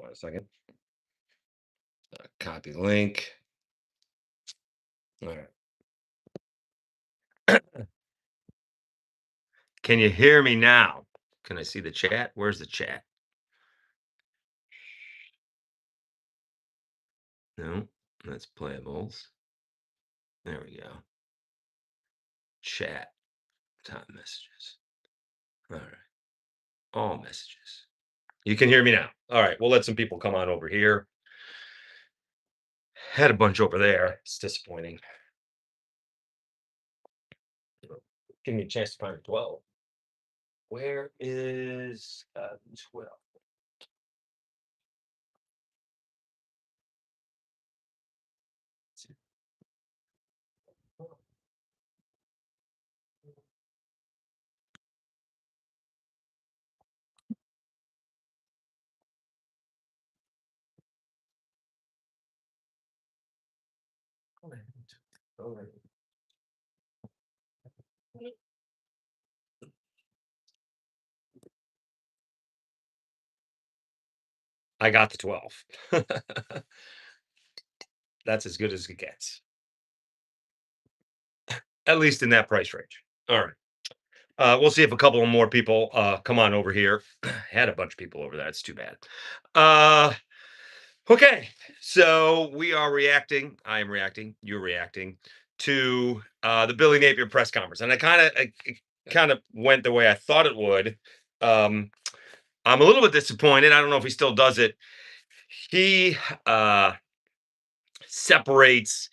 on a second. Copy link. All right. Can you hear me now? Can I see the chat? Where's the chat? No, that's playables. There we go. Chat. Top messages. All right. All messages. You can hear me now. All right. We'll let some people come on over here. Had a bunch over there. It's disappointing. Give me a chance to find 12. Where is 12? I got the 12. That's as good as it gets. At least in that price range. All right. We'll see if a couple of more people come on over here. Had a bunch of people over there. It's too bad. Okay. So we are reacting. I am reacting. You're reacting to the Billy Napier press conference. And it kind of went the way I thought it would. I'm a little bit disappointed. I don't know if he still does it. He separates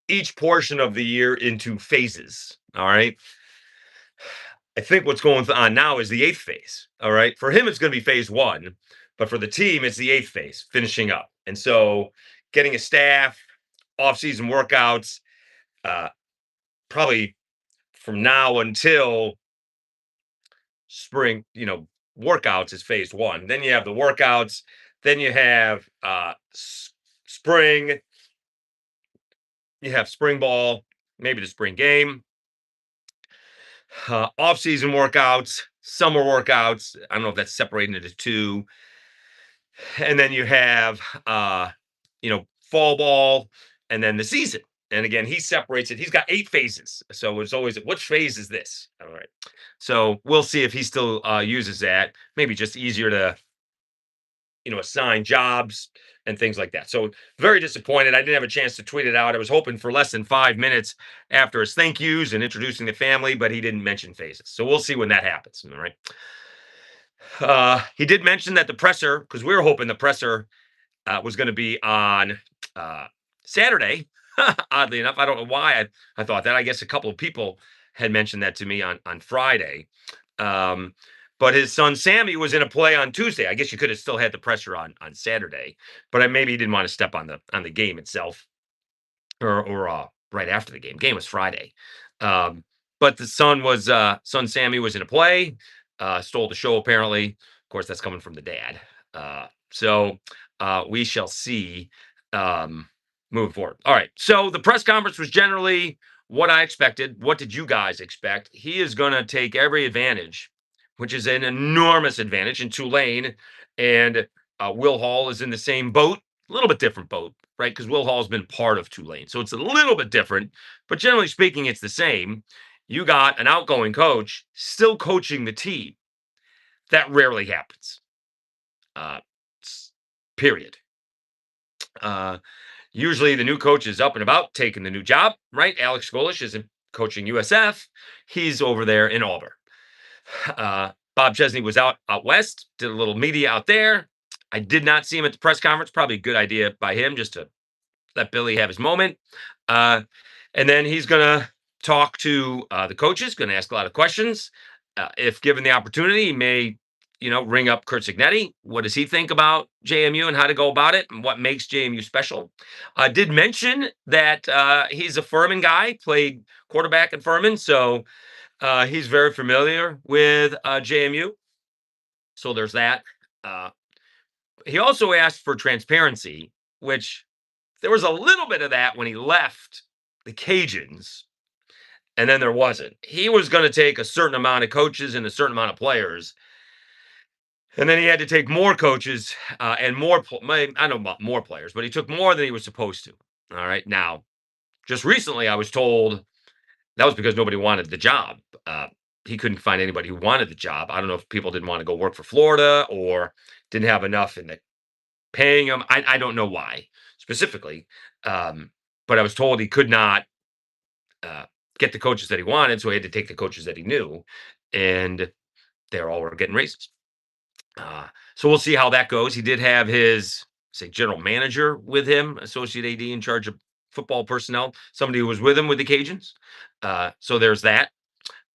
each portion of the year into phases. All right. I think what's going on now is the 8th phase. All right. For him, it's going to be phase 1, but for the team, it's the 8th phase, finishing up. And so getting a staff, off-season workouts, probably from now until spring, workouts is phase 1. Then you have the workouts. Then you have spring. You have spring ball, maybe the spring game. Off-season workouts, summer workouts. I don't know if that's separated into 2. And then you have fall ball and then the season. And again, he separates it. He's got 8 phases. So it's always, which phase is this? All right. So we'll see if he still uses that. Maybe just easier to assign jobs and things like that. So very disappointed. I didn't have a chance to tweet it out. I was hoping for less than 5 minutes after his thank yous and introducing the family, but he didn't mention phases. So we'll see when that happens. All right. He did mention that the presser, because we were hoping the presser was going to be on Saturday. Oddly enough, I don't know why I thought that. I guess a couple of people had mentioned that to me on Friday. But his son Sammy was in a play on Tuesday. I guess you could have still had the presser on Saturday, but maybe he didn't want to step on the game itself, or right after the game. Game was Friday, but the son Sammy was in a play, stole the show apparently. Of course, that's coming from the dad. So we shall see moving forward. All right. So the press conference was generally what I expected. What did you guys expect? He is going to take every advantage, which is an enormous advantage in Tulane. And Will Hall is in the same boat, a little bit different boat, right? Because Will Hall's been part of Tulane. So it's a little bit different, but generally speaking, it's the same. You got an outgoing coach still coaching the team. That rarely happens. Period. Usually the new coach is up and about taking the new job, right? Alex Golish isn't coaching USF. He's over there in Auburn. Bob Chesney was out west, did a little media out there. I did not see him at the press conference. Probably a good idea by him just to let Billy have his moment. And then he's going to talk to the coaches, going to ask a lot of questions. If given the opportunity, he may ring up Curt Cignetti. What does he think about JMU and how to go about it and what makes JMU special? I did mention that he's a Furman guy, played quarterback at Furman, so he's very familiar with JMU. So there's that. He also asked for transparency, which there was a little bit of that when he left the Cajuns, and then there wasn't. He was going to take a certain amount of coaches and a certain amount of players. And then he had to take more coaches and more. I don't know about more players, but he took more than he was supposed to. All right. Now, just recently, I was told that was because nobody wanted the job. Uh, he couldn't find anybody who wanted the job. I don't know if people didn't want to go work for Florida or didn't have enough in the paying him. I don't know why specifically, um, but I was told he could not uh, get the coaches that he wanted, so he had to take the coaches that he knew, and they all were getting raises. Uh, so we'll see how that goes. He did have his say general manager with him, associate AD in charge of football personnel, somebody who was with him with the Cajuns. So there's that.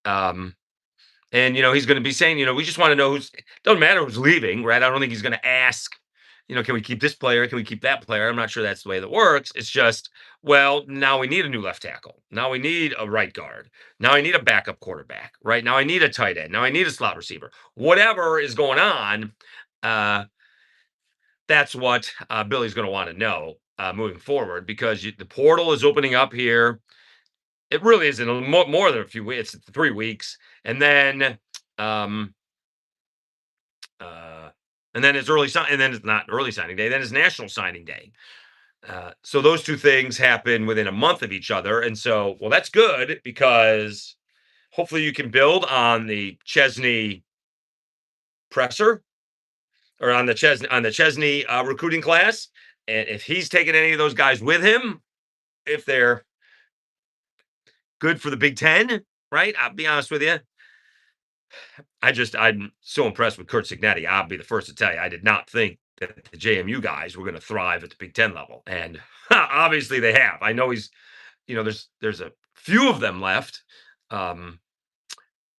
Um, and he's going to be saying, we just want to know who's. Doesn't matter who's leaving, right? I don't think he's going to ask. Can we keep this player? Can we keep that player? I'm not sure that's the way that works. It's just, well, now we need a new left tackle. Now we need a right guard. Now I need a backup quarterback. Right now I need a tight end. Now I need a slot receiver. Whatever is going on, uh, that's what Billy's going to want to know moving forward because the portal is opening up here. It really isn't more than a few weeks. It's 3 weeks, and then um, uh, it's early sign, and then it's not early signing day. Then it's national signing day. So those two things happen within a month of each other, and so that's good because hopefully you can build on the Chesney presser or on the Chesney recruiting class, and if he's taking any of those guys with him, if they're good for the Big Ten, right? I'll be honest with you. I'm so impressed with Kurt Signetti. I'll be the first to tell you, I did not think that the JMU guys were going to thrive at the Big Ten level, and obviously they have. I know there's a few of them left, um,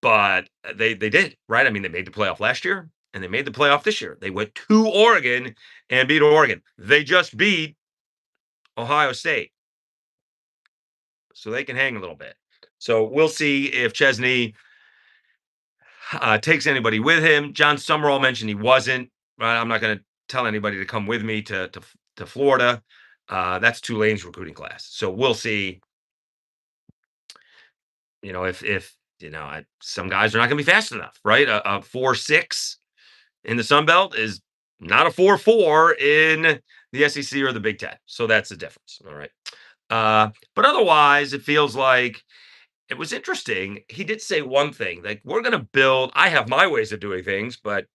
but they did right. I mean, they made the playoff last year, and they made the playoff this year. They went to Oregon and beat Oregon. They just beat Ohio State, so they can hang a little bit. So we'll see if Chesney takes anybody with him. John Summerall mentioned he wasn't. Right, I'm not going to tell anybody to come with me to Florida. That's Tulane's recruiting class. So we'll see. If some guys are not going to be fast enough, right? A 4.6 in the Sun Belt is not a 4.4 in the SEC or the Big Ten. So that's the difference. All right. But otherwise, it feels like it was interesting. He did say one thing, like, we're going to build, I have my ways of doing things, but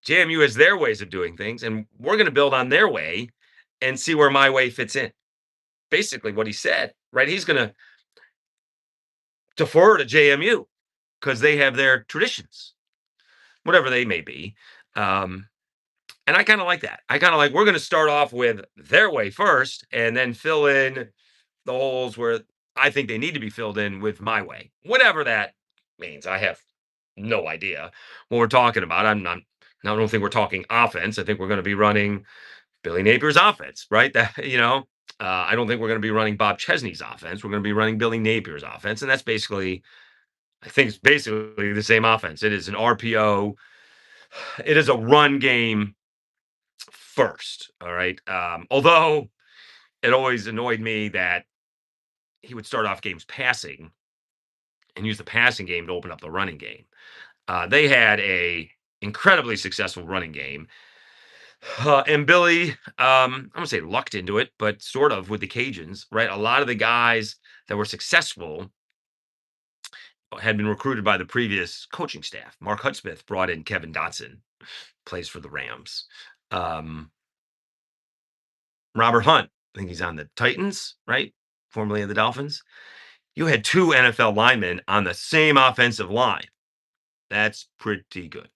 JMU has their ways of doing things, and we're going to build on their way and see where my way fits in. Basically what he said, right? He's going to defer to JMU because they have their traditions, whatever they may be. And I kind of like that. I kind of like, we're going to start off with their way first and then fill in the holes where I think they need to be filled in with my way, whatever that means. I have no idea what we're talking about. I don't think we're talking offense. I think we're going to be running Billy Napier's offense, right? I don't think we're going to be running Bob Chesney's offense. We're going to be running Billy Napier's offense, and that's basically, I think, it's basically the same offense. It is an RPO. It is a run game first. All right. Although it always annoyed me that he would start off games passing and use the passing game to open up the running game. They had a incredibly successful running game. And Billy, I'm gonna say lucked into it, but sort of with the Cajuns, right? A lot of the guys that were successful had been recruited by the previous coaching staff. Mark Hudspeth brought in Kevin Dotson, plays for the Rams. Robert Hunt, I think he's on the Titans, right? Formerly of the Dolphins. You had two NFL linemen on the same offensive line. That's pretty good.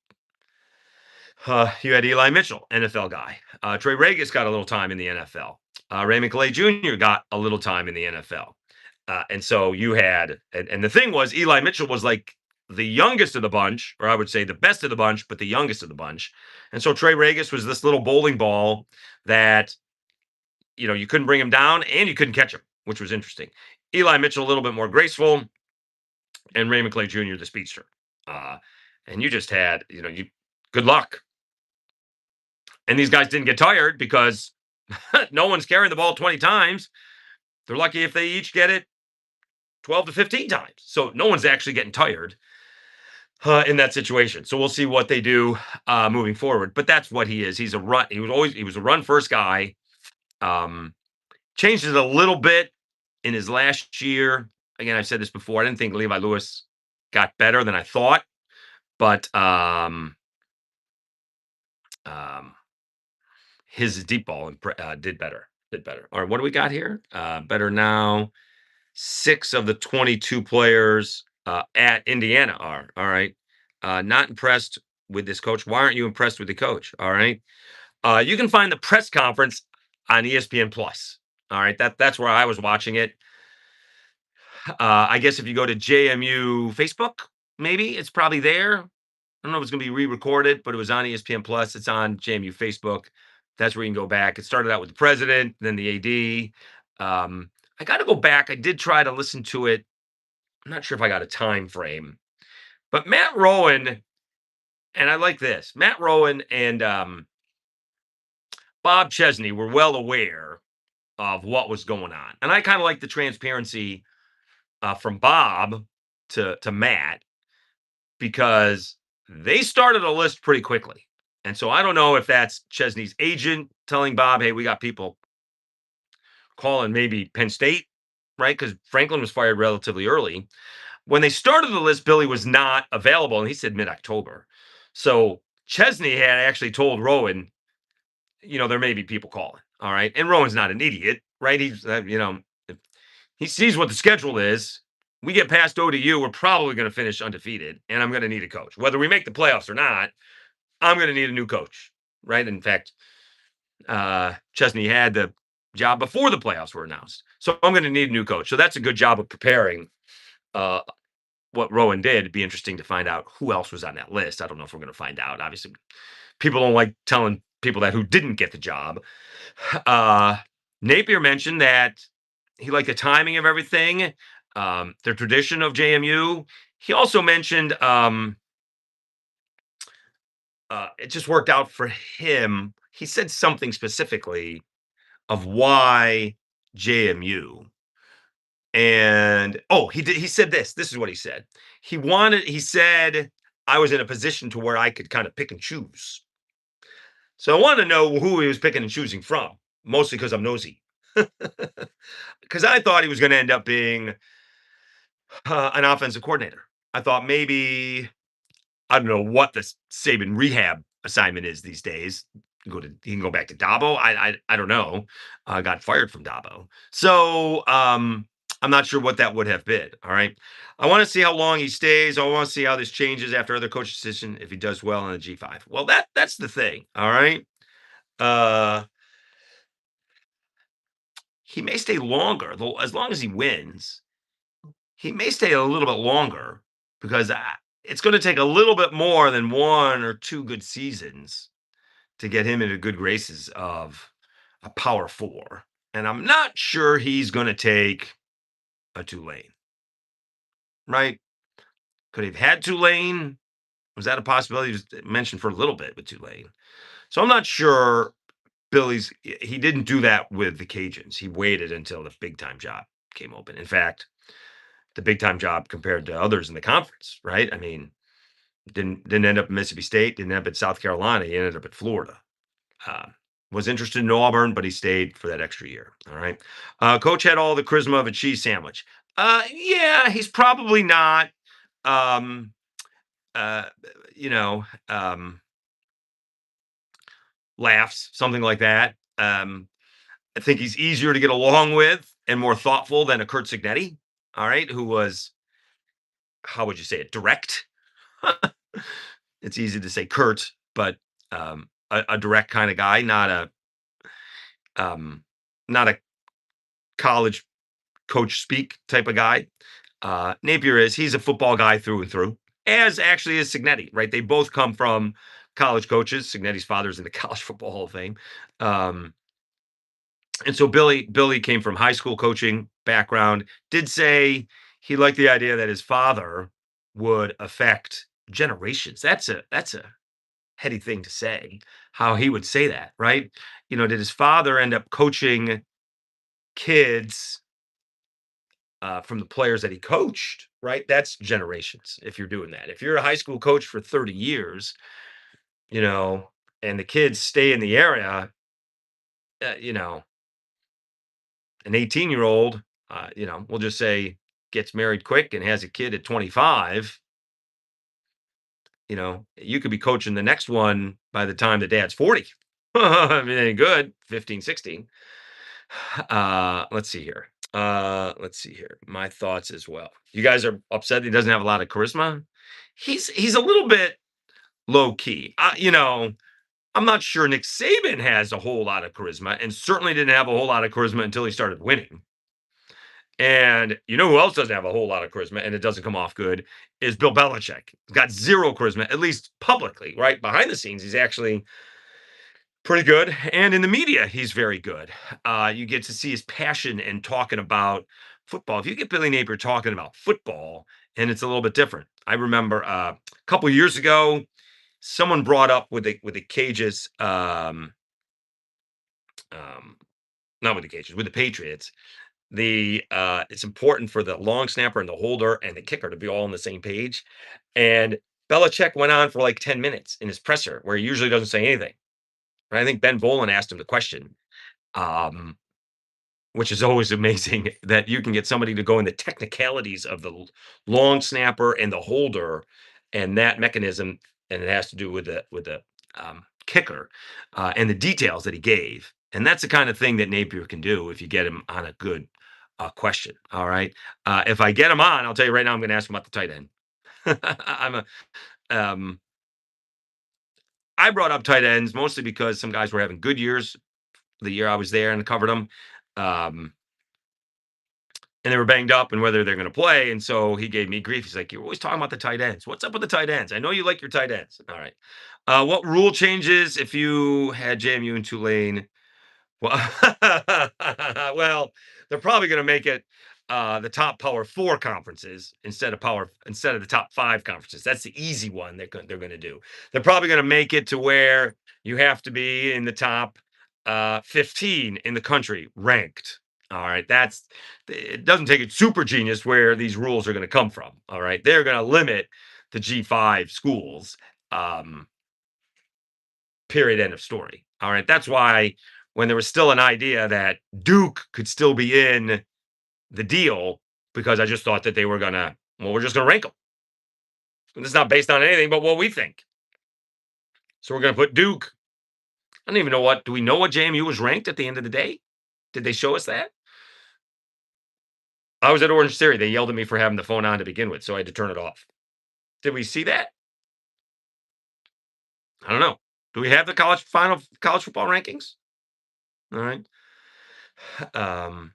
You had Eli Mitchell, NFL guy. Trey Regis got a little time in the NFL. Raymond Clay Jr. got a little time in the NFL. And so you had, and the thing was, Eli Mitchell was like the youngest of the bunch, or I would say the best of the bunch, but the youngest of the bunch. And so Trey Regis was this little bowling ball that, you couldn't bring him down and you couldn't catch him, which was interesting. Eli Mitchell, a little bit more graceful, and Raymond Clay Jr., the speedster. And you just had, good luck. And these guys didn't get tired because no one's carrying the ball 20 times. They're lucky if they each get it 12 to 15 times. So no one's actually getting tired. in that situation. So we'll see what they do moving forward. But that's what he is. He's a run. He was a run first guy. Um, Changed it a little bit in his last year. Again, I've said this before. I didn't think Levi Lewis got better than I thought, but um, his deep ball did better. Did better. All right, what do we got here? Better now. 6 of the 22 players at Indiana are all right. Not impressed with this coach. Why aren't you impressed with the coach? All right. You can find the press conference on ESPN Plus. All right, that's where I was watching it. I guess if you go to JMU Facebook, maybe it's probably there. I don't know if it's going to be re-recorded, but it was on ESPN Plus. It's on JMU Facebook. That's where you can go back. It started out with the president, then the AD. I got to go back. I did try to listen to it. I'm not sure if I got a time frame, but Matt Rowan, and I like this. Matt Rowan and Bob Chesney were well aware of what was going on, and I kind of like the transparency from Bob to Matt because they started a list pretty quickly. And so I don't know if that's Chesney's agent telling Bob, hey, we got people calling maybe Penn State, right? Because Franklin was fired relatively early. When they started the list, Billy was not available, and he said mid October. So Chesney had actually told Rowan, there may be people calling. All right. And Rowan's not an idiot, right? If he sees what the schedule is. We get past ODU, we're probably going to finish undefeated, and I'm going to need a coach. Whether we make the playoffs or not, I'm going to need a new coach, right? In fact, Chesney had the job before the playoffs were announced. So I'm going to need a new coach. So that's a good job of preparing uh, what Rowan did. It'd be interesting to find out who else was on that list. I don't know if we're going to find out. Obviously, people don't like telling people that who didn't get the job. Uh, Napier mentioned that he liked the timing of everything, the tradition of JMU. He also mentioned it just worked out for him. He said something specifically of why JMU. And he did. He said this. This is what he said. He said, I was in a position to where I could kind of pick and choose. So I wanted to know who he was picking and choosing from, mostly because I'm nosy. Because I thought he was going to end up being an offensive coordinator. I thought maybe, I don't know what the Saban rehab assignment is these days. He can go back to Dabo. I don't know. Got fired from Dabo. So I'm not sure what that would have been. All right. I want to see how long he stays. I want to see how this changes after other coach decision if he does well on the G5. Well, that's the thing. All right. Uh he may stay longer, though, as long as he wins. He may stay a little bit longer because it's going to take a little bit more than 1 or 2 good seasons to get him into good graces of a power 4. And I'm not sure he's going to take a Tulane, right? Could he have had Tulane? Was that a possibility? Just mentioned for a little bit with Tulane. So I'm not sure he didn't do that with the Cajuns. He waited until the big time job came open. In fact, the big time job compared to others in the conference, right? I mean, didn't end up at Mississippi State, didn't end up at South Carolina. He ended up at Florida. Uh, was interested in Auburn, but he stayed for that extra year. All right. Coach had all the charisma of a cheese sandwich. Yeah, he's probably not. Um, uh, you know, um, Laughs, something like that. I think he's easier to get along with and more thoughtful than a Kurt Signetti. All right, who was, how would you say it, direct? It's easy to say Kurt, but a direct kind of guy, um, not a college coach speak type of guy. Napier he's a football guy through and through, as actually is Signetti, right? They both come from college coaches. Signetti's father's in the College Football Hall of Fame. And so Billy came from high school coaching background, did say he liked the idea that his father would affect generations. That's a heady thing to say, how he would say that, right? Did his father end up coaching kids from the players that he coached, right? That's generations if you're doing that. If you're a high school coach for 30 years, you know, and the kids stay in the area, you know, an 18-year-old, we'll just say gets married quick and has a kid at 25, you could be coaching the next one by the time the dad's 40. I mean, it ain't good, 15, 16. Let's see here. Let's see here. My thoughts as well. You guys are upset he doesn't have a lot of charisma. He's a little bit low key. I'm not sure Nick Saban has a whole lot of charisma, and certainly didn't have a whole lot of charisma until he started winning. And you know who else doesn't have a whole lot of charisma and it doesn't come off good is Bill Belichick. He's got zero charisma, at least publicly, right? Behind the scenes, he's actually pretty good. And in the media, he's very good. You get to see his passion and talking about football. If you get Billy Napier talking about football, and it's a little bit different. I remember a couple years ago, someone brought up with the cages, not with the cages, with the Patriots, it's important for the long snapper and the holder and the kicker to be all on the same page. And Belichick went on for like 10 minutes in his presser where he usually doesn't say anything. Right? I think Ben Volen asked him the question, um, which is always amazing that you can get somebody to go in the technicalities of the long snapper and the holder and that mechanism, and it has to do with the kicker and the details that he gave. And that's the kind of thing that Napier can do if you get him on a good question. All right. If I get him on, I'll tell you right now, I'm going to ask him about the tight end. I'm a, um, I brought up tight ends mostly because some guys were having good years the year I was there and covered them. Um, and they were banged up and whether they're going to play. And so he gave me grief. He's like, "You're always talking about the tight ends. What's up with the tight ends? I know you like your tight ends." All right. What rule changes if you had JMU and Tulane? Well, well, they're probably going to make it the top Power Four conferences instead of the top five conferences. That's the easy one they're going to do. They're probably going to make it to where you have to be in the top 15 in the country ranked. All right, it doesn't take a super genius where these rules are going to come from. All right, they're going to limit the G5 schools. Period. End of story. All right, that's why when there was still an idea that Duke could still be in the deal, because I just thought that they were gonna, well, we're just gonna rank them. And it's not based on anything but what we think. So we're gonna put Duke. I don't even know do we know what JMU was ranked at the end of the day? Did they show us that? I was at Orange Theory. They yelled at me for having the phone on to begin with, so I had to turn it off. Did we see that? I don't know. Do we have the college football rankings? All right. Um,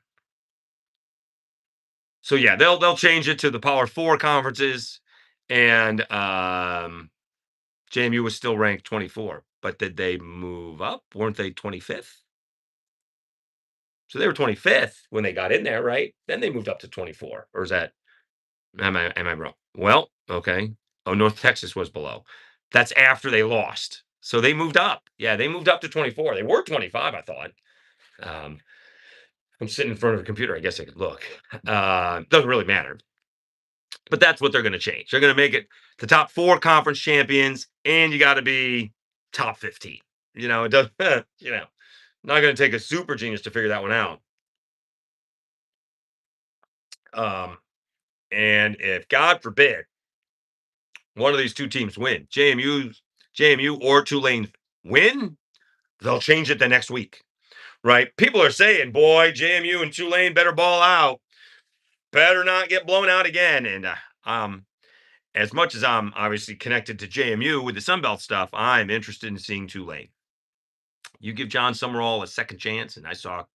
So yeah, they'll change it to the Power Four conferences, and JMU was still ranked 24. But did they move up? Weren't they 25th? So they were 25th when they got in there, right? Then they moved up to 24. Or is that am I wrong? Well, okay. Oh, North Texas was below. That's after they lost. So they moved up. Yeah, they moved up to 24. They were 25, I thought. Um, I'm sitting in front of a computer. I guess I could look. Doesn't really matter. But that's what they're going to change. They're going to make it the top four conference champions, and you got to be top 15. It does. Not going to take a super genius to figure that one out. And if God forbid one of these two teams win, JMU or Tulane win, they'll change it the next week, right? People are saying, "Boy, JMU and Tulane better ball out, better not get blown out again." And as much as I'm obviously connected to JMU with the Sunbelt stuff, I'm interested in seeing Tulane. You give John Summerall a second chance, and I saw a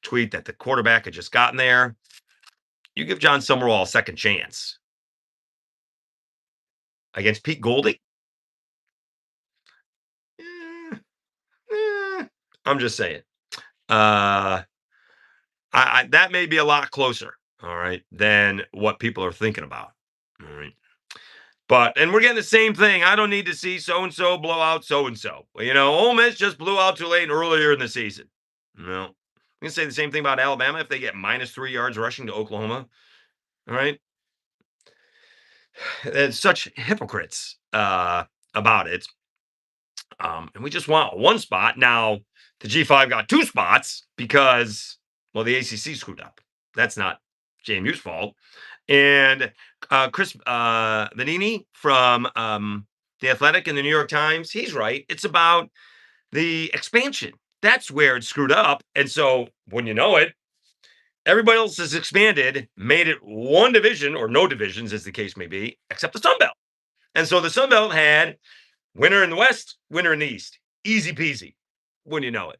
tweet that the quarterback had just gotten there. You give John Summerall a second chance against Pete Golding. Eh, I'm just saying. That may be a lot closer, all right, than what people are thinking about. All right. And we're getting the same thing. I don't need to see so and so blow out so and so. Ole Miss just blew out Tulane earlier in the season. No, we can say the same thing about Alabama if they get -3 yards rushing to Oklahoma. All right. And such hypocrites about it. And we just want one spot. Now, the G5 got two spots because, well, the ACC screwed up. That's not JMU's fault. And Chris Vanini from The Athletic and the New York Times, he's right. It's about the expansion. That's where it screwed up. And so when you know it, everybody else has expanded, made it one division or no divisions, as the case may be, except the Sun Belt. And so the Sun Belt had winner in the West, winner in the East. Easy peasy. When you know it.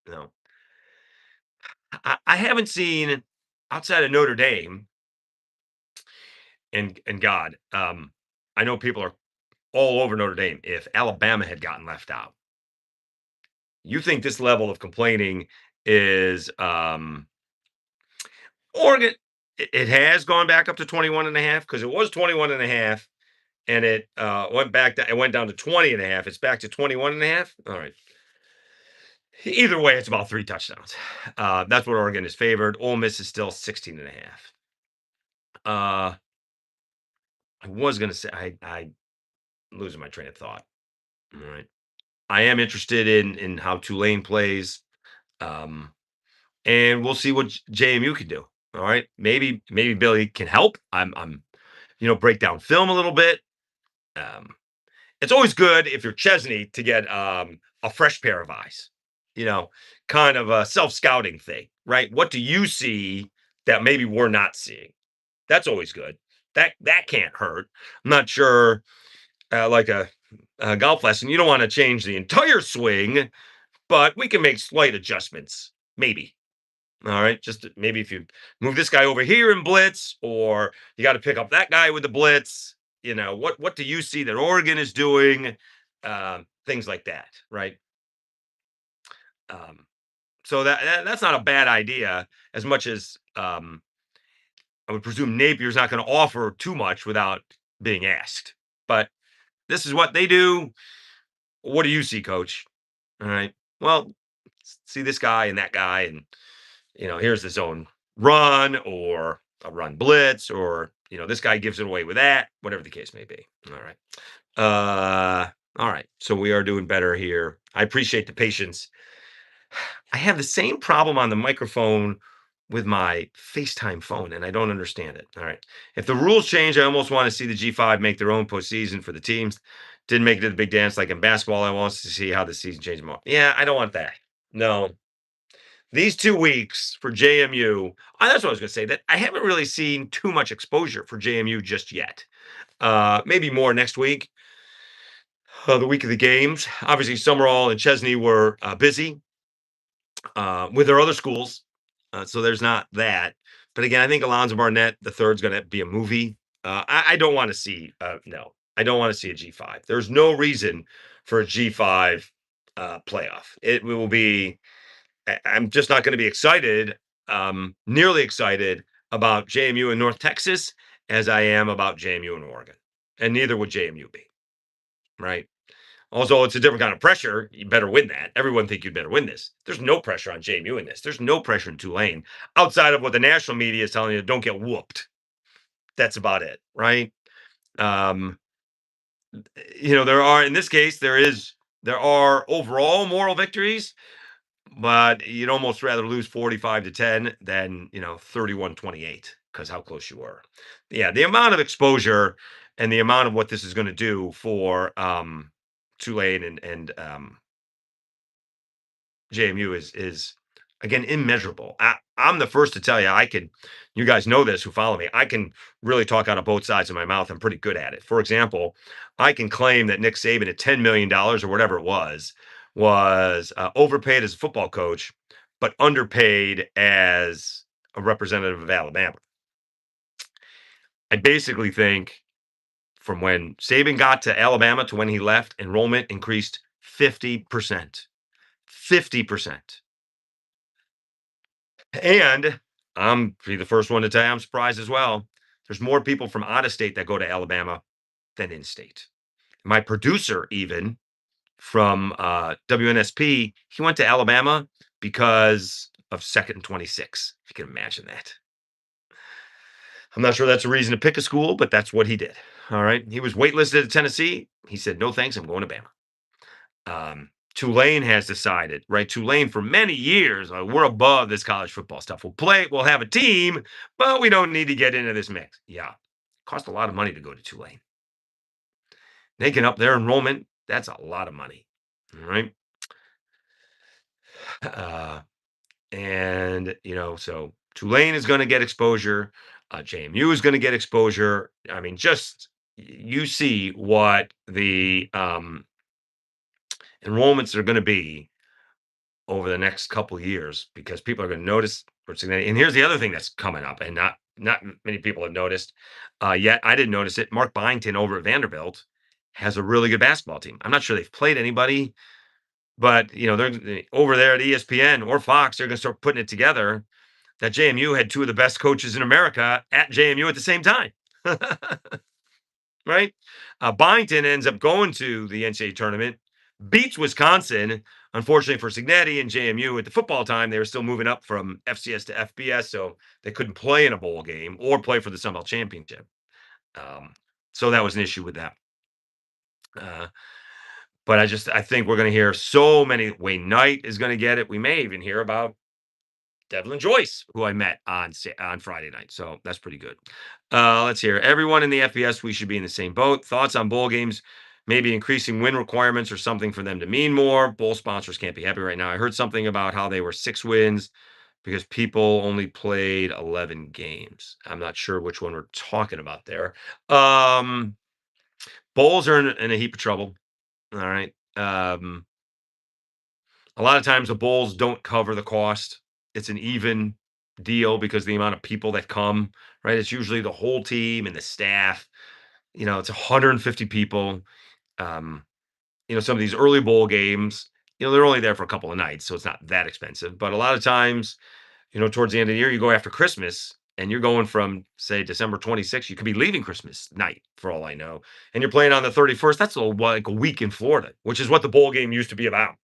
You know, I haven't seen outside of Notre Dame and God. I know people are all over Notre Dame. If Alabama had gotten left out, you think this level of complaining is Oregon? It has gone back up to 21 and a half because it was 21 and a half and it went back down. It went down to 20 and a half. It's back to 21 and a half. All right. Either way, it's about 3 touchdowns. That's what Oregon is favored. Ole Miss is still 16 and a half. I was gonna say I losing my train of thought. All right. I am interested in how Tulane plays. Um, and we'll see what JMU can do. All right. Maybe Billy can help. I'm break down film a little bit. Um, it's always good if you're Chesney to get a fresh pair of eyes, you know, kind of a self scouting thing, right? What do you see that maybe we're not seeing? That's always good. That can't hurt. I'm not sure, like a golf lesson, you don't want to change the entire swing, but we can make slight adjustments, maybe. All right, just maybe if you move this guy over here in blitz, or you got to pick up that guy with the blitz. What do you see that Oregon is doing? Things like that, right? Um, so that's not a bad idea. As much as I would presume Napier's not going to offer too much without being asked. But this is what they do. What do you see, Coach? All right. Well, see this guy and that guy, and here's the zone run or a run blitz, or this guy gives it away with that, whatever the case may be. All right. All right. So we are doing better here. I appreciate the patience. I have the same problem on the microphone with my FaceTime phone, and I don't understand it. All right. If the rules change, I almost want to see the G5 make their own postseason for the teams. Didn't make it to the big dance like in basketball. I want to see how the season changes more. Yeah, I don't want that. No, these 2 weeks for JMU, that's what I was gonna say, that I haven't really seen too much exposure for JMU just yet. Maybe more next week, the week of the games. Obviously, Summerall and Chesney were busy with their other schools, so there's not that. But again, I think Alonzo Barnett the third's gonna be a movie. I don't want to see no, I don't want to see a G5. There's no reason for a G5 playoff. It will be I'm just not going to be excited, nearly excited about JMU and North Texas as I am about JMU and Oregon. And neither would JMU be, right? Also, it's a different kind of pressure. You better win that. Everyone think you'd better win this. There's no pressure on JMU in this. There's no pressure in Tulane outside of what the national media is telling you. Don't get whooped. That's about it, right? Um, there are in this case there are overall moral victories, but you'd almost rather lose 45-10 than 31-28 because how close you were. Yeah, the amount of exposure and the amount of what this is going to do for Tulane and JMU is again immeasurable. I'm the first to tell you, you guys know this who follow me, I can really talk out of both sides of my mouth. I'm pretty good at it. For example, I can claim that Nick Saban at $10 million or whatever it was overpaid as a football coach, but underpaid as a representative of Alabama. I basically think from when Saban got to Alabama to when he left, enrollment increased 50%. 50%. And I'm be the first one to tell you I'm surprised as well. There's more people from out of state that go to Alabama than in state. My producer, even from WNSP, he went to Alabama because of second and 26. If you can imagine that. I'm not sure that's a reason to pick a school, but that's what he did. All right. He was waitlisted at Tennessee. He said, no, thanks. I'm going to Bama. Tulane has decided, right? Tulane for many years, we're above this college football stuff. We'll have a team, but we don't need to get into this mix. Yeah. Cost a lot of money to go to Tulane. They can up their enrollment. That's a lot of money. All right. Uh, so Tulane is going to get exposure. JMU is going to get exposure. I mean, just you see what the enrollments are going to be over the next couple of years because people are going to notice. And here's the other thing that's coming up, and not many people have noticed yet. I didn't notice it. Mark Byington over at Vanderbilt has a really good basketball team. I'm not sure they've played anybody, but they're over there at ESPN or Fox. They're going to start putting it together. That JMU had two of the best coaches in America at JMU at the same time. Right? Byington ends up going to the NCAA tournament, beats Wisconsin. Unfortunately for Signetti and JMU at the football time, they were still moving up from FCS to FBS, so they couldn't play in a bowl game or play for the Sun Belt Championship. So that was an issue with that. But I think we're going to hear so many. Wayne Knight is going to get it. We may even hear about Devlin Joyce, who I met on Friday night. So that's pretty good. Let's hear everyone in the FBS. We should be in the same boat. Thoughts on bowl games? Maybe increasing win requirements or something for them to mean more. Bowl sponsors can't be happy right now. I heard something about how they were 6 wins because people only played 11 games. I'm not sure which one we're talking about there. Bowls are in a heap of trouble. All right. A lot of times the bowls don't cover the cost. It's an even deal because the amount of people that come, right? It's usually the whole team and the staff. It's 150 people. Um, some of these early bowl games, they're only there for a couple of nights, so it's not that expensive. But a lot of times, towards the end of the year, you go after Christmas and you're going from, say, December 26th. You could be leaving Christmas night for all I know. And you're playing on the 31st. That's like a week in Florida, which is what the bowl game used to be about.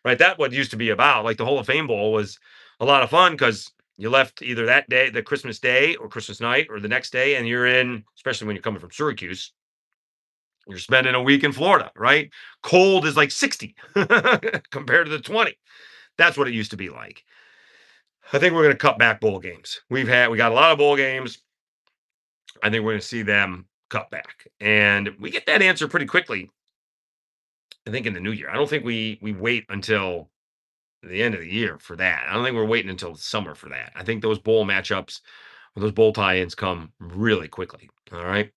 Right? That what used to be about. Like the Hall of Fame Bowl was a lot of fun because you left either that day, the Christmas day or Christmas night, or the next day, and you're in, especially when you're coming from Syracuse, you're spending a week in Florida, right? Cold is like 60 compared to the 20. That's what it used to be like. I think we're going to cut back bowl games. We got a lot of bowl games. I think we're going to see them cut back. And we get that answer pretty quickly, I think, in the new year. I don't think we wait until the end of the year for that. I don't think we're waiting until summer for that. I think those bowl matchups, those bowl tie-ins come really quickly. All right.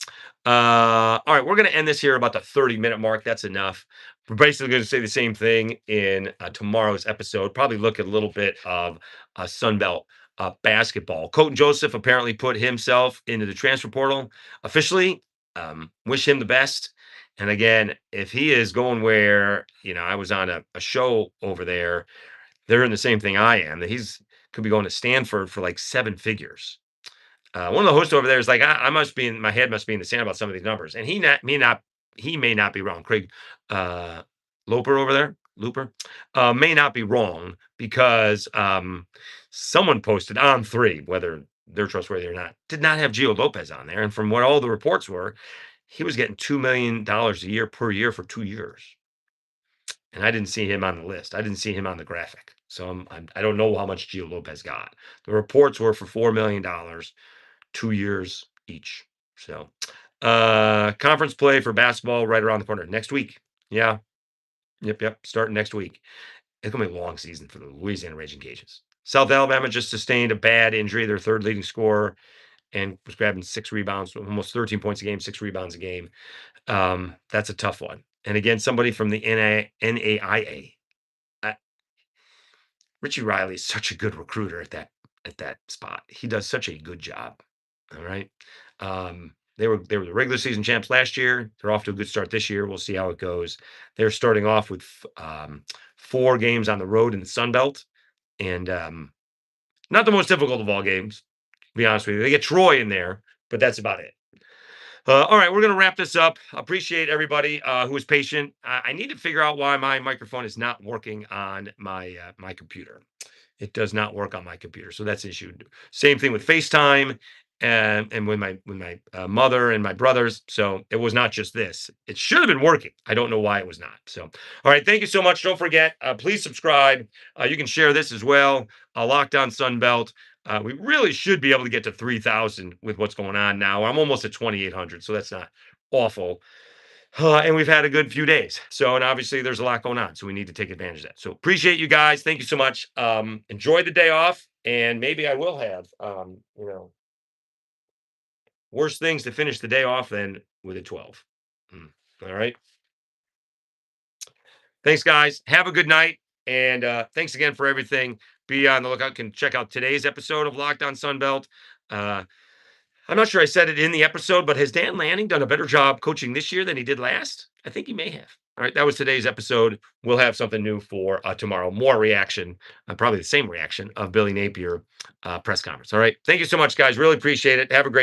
All right. We're going to end this here about the 30-minute mark. That's enough. We're basically going to say the same thing in tomorrow's episode. Probably look at a little bit of Sunbelt basketball. Colton Joseph apparently put himself into the transfer portal officially. Wish him the best. And again, if he is going where, I was on a show over there, they're in the same thing I am, that he's could be going to Stanford for like 7 figures. One of the hosts over there is like, I must be my head must be in the sand about some of these numbers. And he may not be wrong. Craig Loper over there, Looper, may not be wrong because someone posted on 3, whether they're trustworthy or not, did not have Gio Lopez on there. And from what all the reports were, he was getting $2 million a year per year for 2 years. And I didn't see him on the list. I didn't see him on the graphic. So I don't know how much Gio Lopez got. The reports were for $4 million, 2 years each. So conference play for basketball right around the corner next week. Yeah. Yep. Starting next week. It's going to be a long season for the Louisiana Raging Cajuns. South Alabama just sustained a bad injury, their 3rd leading scorer, and was grabbing 6 rebounds, almost 13 points a game, 6 rebounds a game. That's a tough one. And again, somebody from the NAIA. Richie Riley is such a good recruiter at that spot. He does such a good job. All right. They were the regular season champs last year. They're off to a good start this year. We'll see how it goes. They're starting off with 4 games on the road in the Sun Belt, and not the most difficult of all games. To be honest with you, they get Troy in there, but that's about it. All right, we're going to wrap this up. Appreciate everybody who was patient. I need to figure out why my microphone is not working on my my computer. It does not work on my computer, so that's an issue. Same thing with FaceTime and with my mother and my brothers. So it was not just this. It should have been working. I don't know why it was not. So, all right, thank you so much. Don't forget, please subscribe. You can share this as well. Lockdown Sunbelt. We really should be able to get to 3,000 with what's going on now. I'm almost at 2,800, so that's not awful. And we've had a good few days. So, and obviously there's a lot going on. So we need to take advantage of that. So appreciate you guys. Thank you so much. Enjoy the day off. And maybe I will have, worse things to finish the day off than with a 12. Mm. All right. Thanks, guys. Have a good night. And thanks again for everything. Be on the lookout. Can check out today's episode of Lockdown Sunbelt. Uh, I'm not sure I said it in the episode, but has Dan Lanning done a better job coaching this year than he did last? I think he may have. All right, that was today's episode. We'll have something new for tomorrow. More reaction, probably the same reaction of Billy Napier press conference. All right, thank you so much, guys. Really appreciate it. Have a great